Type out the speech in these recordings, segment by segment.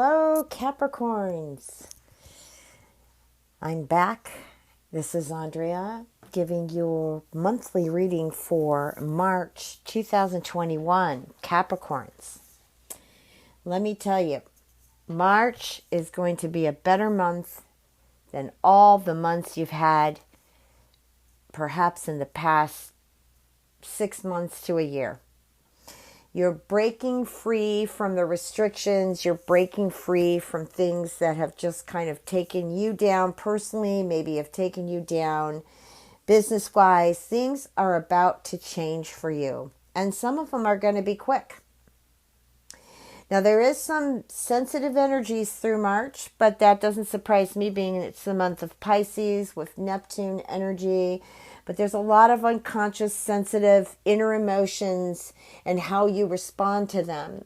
Hello, Capricorns. I'm back. This is Andrea giving your monthly reading for March 2021, Capricorns. Let me tell you, March is going to be a better month than all the months you've had, perhaps in the past 6 months to a year. You're breaking free from the restrictions. You're breaking free from things that have just kind of taken you down personally, maybe have taken you down business-wise. Things are about to change for you, and some of them are going to be quick. Now, there is some sensitive energies through March, but that doesn't surprise me, being it's the month of Pisces with Neptune energy. But there's a lot of unconscious, sensitive inner emotions and how you respond to them.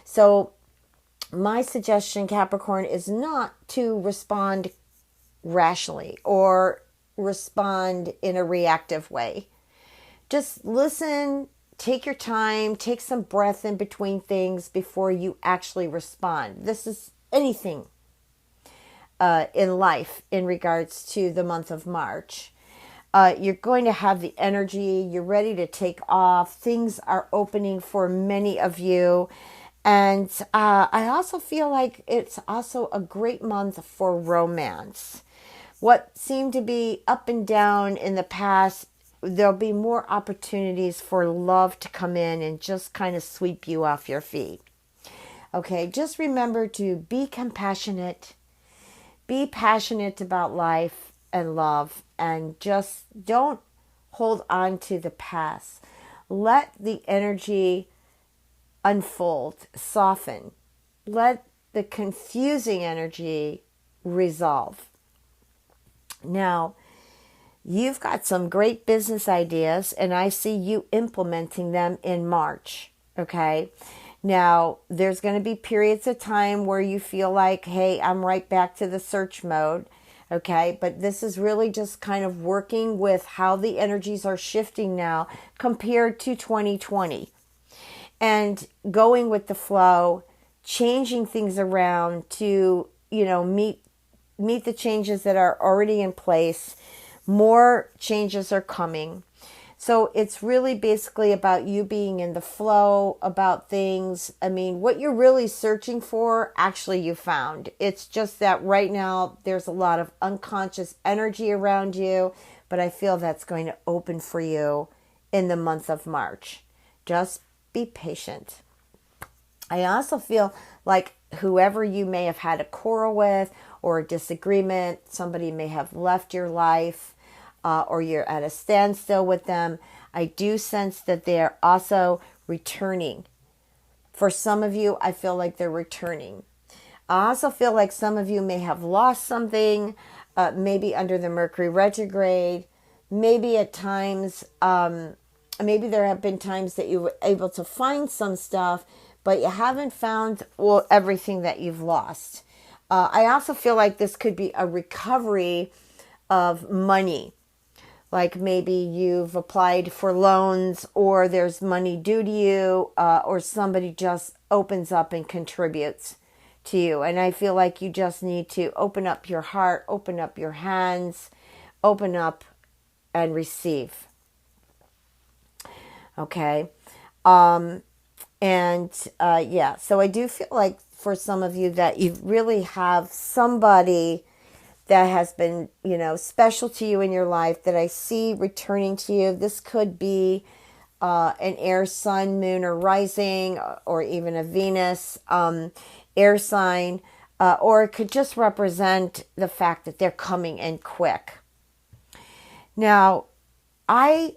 So my suggestion, Capricorn, is not to respond rationally or respond in a reactive way. Just listen, take your time, take some breath in between things before you actually respond. This is anything in life in regards to the month of March. You're going to have the energy. You're ready to take off. Things are opening for many of you. And I also feel like it's also a great month for romance. What seemed to be up and down in the past, there'll be more opportunities for love to come in and just kind of sweep you off your feet. Okay, just remember to be compassionate, be passionate about life and love, and just don't hold on to the past. Let the energy unfold, soften. Let the confusing energy resolve. Now, you've got some great business ideas, and I see you implementing them in March, okay? Now, there's going to be periods of time where you feel like, hey, I'm right back to the search mode. Okay, but this is really just kind of working with how the energies are shifting now compared to 2020 and going with the flow, changing things around to, meet the changes that are already in place. More changes are coming. So it's really basically about you being in the flow about things. I mean, what you're really searching for, actually you found. It's just that right now there's a lot of unconscious energy around you, but I feel that's going to open for you in the month of March. Just be patient. I also feel like whoever you may have had a quarrel with or a disagreement, somebody may have left your life, or you're at a standstill with them, I do sense that they are also returning. For some of you, I feel like they're returning. I also feel like some of you may have lost something, maybe under the Mercury retrograde, maybe at times, maybe there have been times that you were able to find some stuff, but you haven't found everything that you've lost. I also feel like this could be a recovery of money. Like maybe you've applied for loans, or there's money due to you, or somebody just opens up and contributes to you. And I feel like you just need to open up your heart, open up your hands, open up and receive. Okay. So I do feel like for some of you that you really have somebody that has been, special to you in your life that I see returning to you. This could be an air, sun, moon, or rising, or even a Venus air sign, or it could just represent the fact that they're coming in quick. Now, I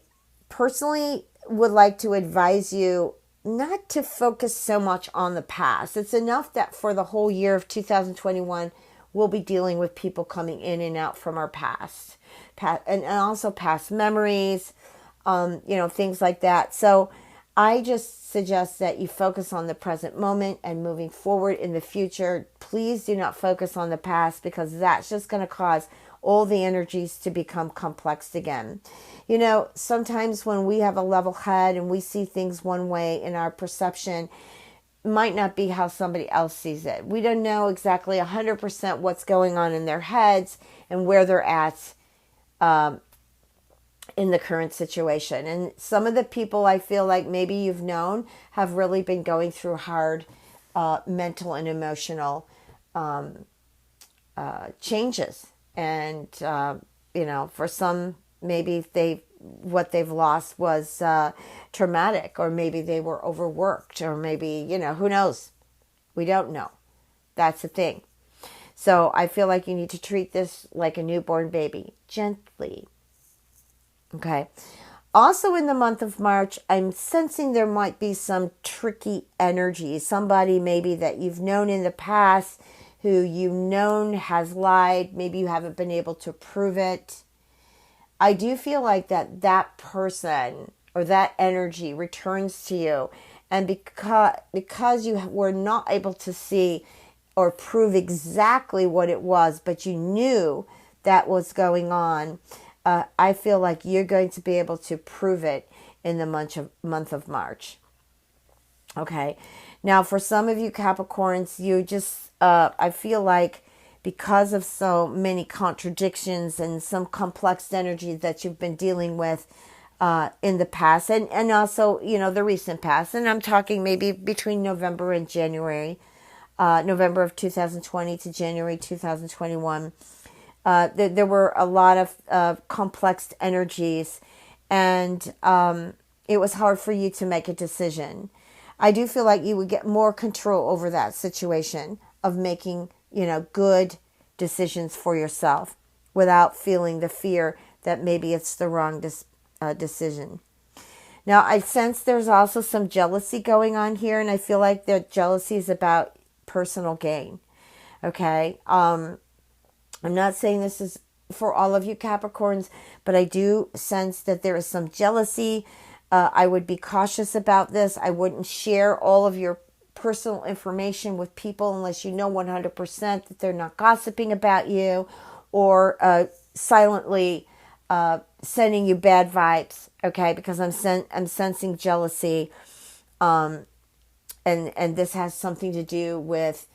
personally would like to advise you not to focus so much on the past. It's enough that for the whole year of 2021, we'll be dealing with people coming in and out from our past and also past memories, things like that. So I just suggest that you focus on the present moment and moving forward in the future. Please do not focus on the past, because that's just going to cause all the energies to become complex again. Sometimes when we have a level head and we see things one way in our perception, might not be how somebody else sees it. We don't know exactly 100% what's going on in their heads and where they're at in the current situation. And some of the people I feel like maybe you've known have really been going through hard mental and emotional changes. And, for some, maybe what they've lost was traumatic, or maybe they were overworked, or maybe, who knows? We don't know. That's the thing. So I feel like you need to treat this like a newborn baby, gently. Okay. Also in the month of March, I'm sensing there might be some tricky energy. Somebody maybe that you've known in the past who you've known has lied. Maybe you haven't been able to prove it. I do feel like that person or that energy returns to you. And because you were not able to see or prove exactly what it was, but you knew that was going on, I feel like you're going to be able to prove it in the month of March. Okay. Now, for some of you Capricorns, you just, I feel like because of so many contradictions and some complex energy that you've been dealing with in the past, and also, the recent past, and I'm talking maybe between November and January, November of 2020 to January 2021, there were a lot of complex energies, and it was hard for you to make a decision. I do feel like you would get more control over that situation of making, good decisions for yourself without feeling the fear that maybe it's the wrong decision. Now, I sense there's also some jealousy going on here, and I feel like the jealousy is about personal gain. Okay. I'm not saying this is for all of you Capricorns, but I do sense that there is some jealousy. I would be cautious about this. I wouldn't share all of your personal information with people unless you know 100% that they're not gossiping about you or silently sending you bad vibes. Okay, because I'm sensing jealousy, and this has something to do with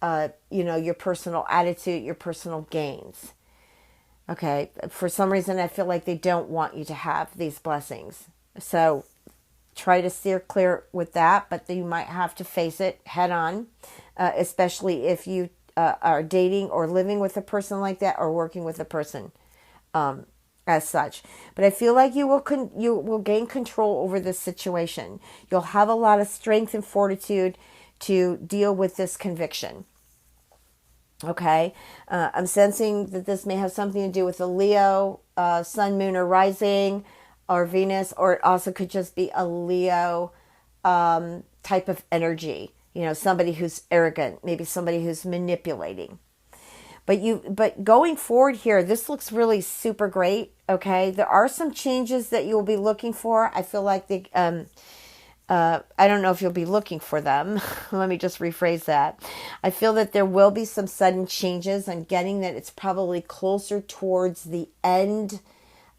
your personal attitude, your personal gains. Okay, for some reason I feel like they don't want you to have these blessings. So try to steer clear with that, but you might have to face it head on, especially if you are dating or living with a person like that or working with a person as such. But I feel like you will gain control over this situation. You'll have a lot of strength and fortitude to deal with this conviction. Okay, I'm sensing that this may have something to do with a Leo, sun, moon, or rising, or Venus, or it also could just be a Leo type of energy. Somebody who's arrogant, maybe somebody who's manipulating. But going forward here, this looks really super great. Okay, there are some changes that you will be looking for. I feel like I don't know if you'll be looking for them. Let me just rephrase that. I feel that there will be some sudden changes. I'm getting that it's probably closer towards the end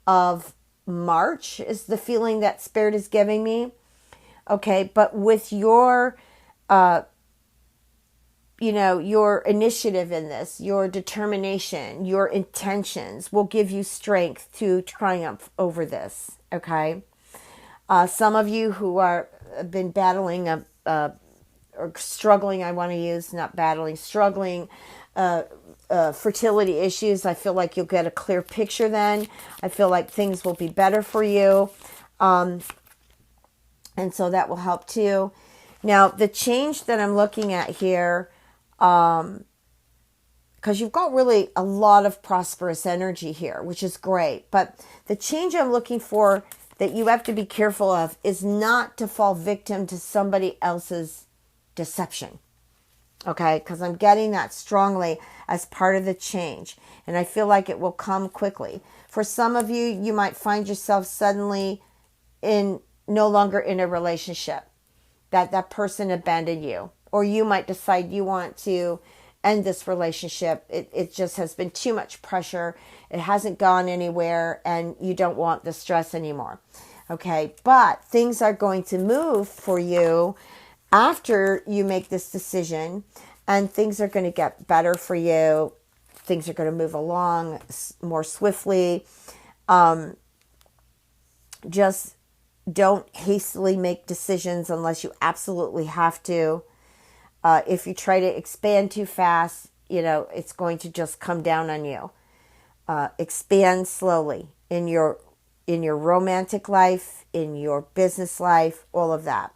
of March is the feeling that Spirit is giving me. Okay, but with your, your initiative in this, your determination, your intentions will give you strength to triumph over this. Okay. Some of you who have been battling or struggling, I want to use, not battling, struggling, fertility issues, I feel like you'll get a clear picture then. I feel like things will be better for you. And so that will help too. Now, the change that I'm looking at here, because you've got really a lot of prosperous energy here, which is great. But the change I'm looking for that you have to be careful of is not to fall victim to somebody else's deception. Okay, because I'm getting that strongly as part of the change. And I feel like it will come quickly. For some of you, you might find yourself suddenly no longer in a relationship. That person abandoned you. Or you might decide you want to end this relationship. It just has been too much pressure. It hasn't gone anywhere and you don't want the stress anymore. Okay, but things are going to move for you after you make this decision, and things are going to get better for you, things are going to move along more swiftly. Just don't hastily make decisions unless you absolutely have to. If you try to expand too fast, it's going to just come down on you. Expand slowly in your romantic life, in your business life, all of that.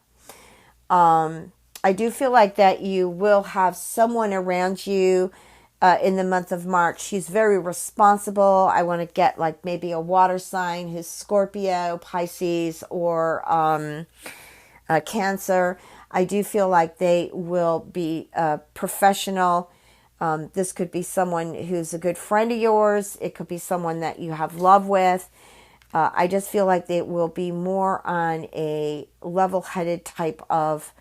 I do feel like that you will have someone around you in the month of March. He's very responsible. I want to get like maybe a water sign who's Scorpio, Pisces, or Cancer. I do feel like they will be professional. This could be someone who's a good friend of yours. It could be someone that you have love with. I just feel like they will be more on a level-headed type of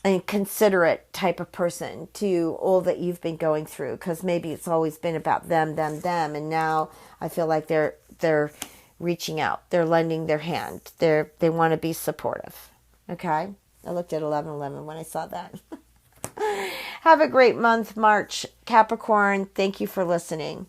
and considerate type of person to all that you've been going through, because maybe it's always been about them, and now I feel like they're reaching out, they're lending their hand, they want to be supportive. Okay, I looked at 11:11 when I saw that. Have a great month, March, Capricorn. Thank you for listening.